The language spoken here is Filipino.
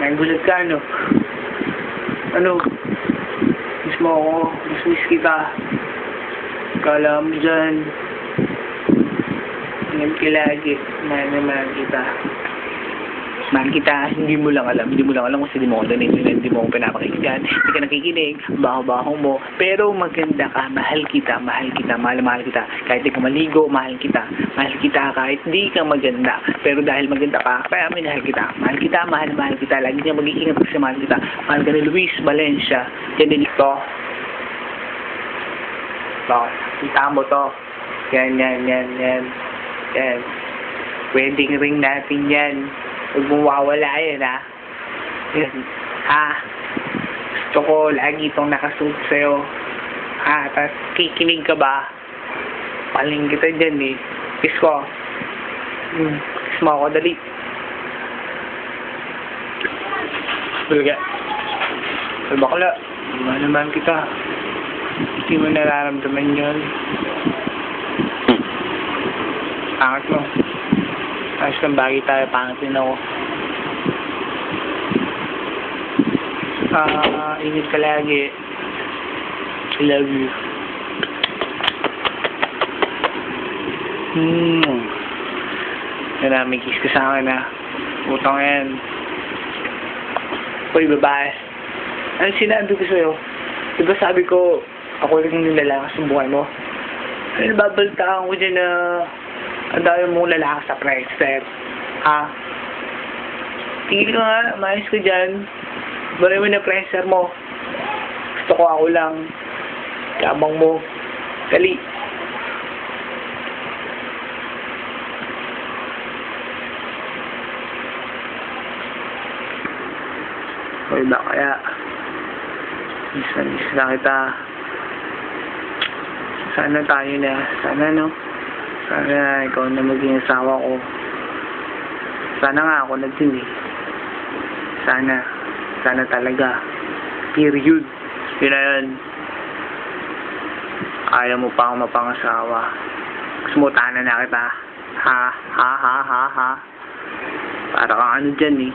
Nagulat ka, ano? Ano? Miss mo ako. Miss kita. Kala mo dyan. Ingat ka lagi. Mahal na mahal kita. Mahal kita. Hindi mo lang alam kasi di mo ako naninig. Hindi mo ako pinapakinggan. Hindi ka nakikinig. Baho-baho mo. Pero maganda ka. Mahal kita. Mahal kita. Mahal kita. Kahit di ka maligo, mahal kita. Mahal kita kahit di ka maganda. Pero dahil maganda ka, kaya minahal kita. Mahal kita. Mahal kita. Lagi niya mag-iingat kasi mahal kita. Mahal ka ni Luis Valencia. Yan din ito. Ito. Kita mo to. Yan. Wedding ring natin yan. Huwag mong wawala yan, ha? Yan. Ha? Gusto ko lagi itong nakasuot sa'yo. Ha? Tapos kikinig ka ba? Paling kita dyan, eh. Kiss ko. Kiss mo ako, dali. Bulga. Bakla. Naman kita. Hindi mo nararamdaman yun. Pangat mo. Ayos lang bagay tayo, pangit din ako. Ingat ka lagi. I love you. Yan, may kiss ka sa akin, ha. Utang yan. Uy, babae. Ano sinabi ko sa'yo? Diba sabi ko, ako lang yung lalaki sa buhay mo? Ano nababaltaan ko dyan na ang dami mong lalaki sa Friendster. Ha? Tingin ko nga, maayos ko dyan. Bari mo na Friendster mo. Gusto ko ako lang. Kabang mo. Dali. Hoy ba kaya? Miss na kita. Sana tayo na. Sana, no? Sana ikaw na maging asawa ko. Sana nga ako na din, eh. Sana talaga. Period. Yun na yun. Ayaw mo pa ako mapangasawa. Gusto mo tahanan na kita. Ha? Para kang ano dyan, eh.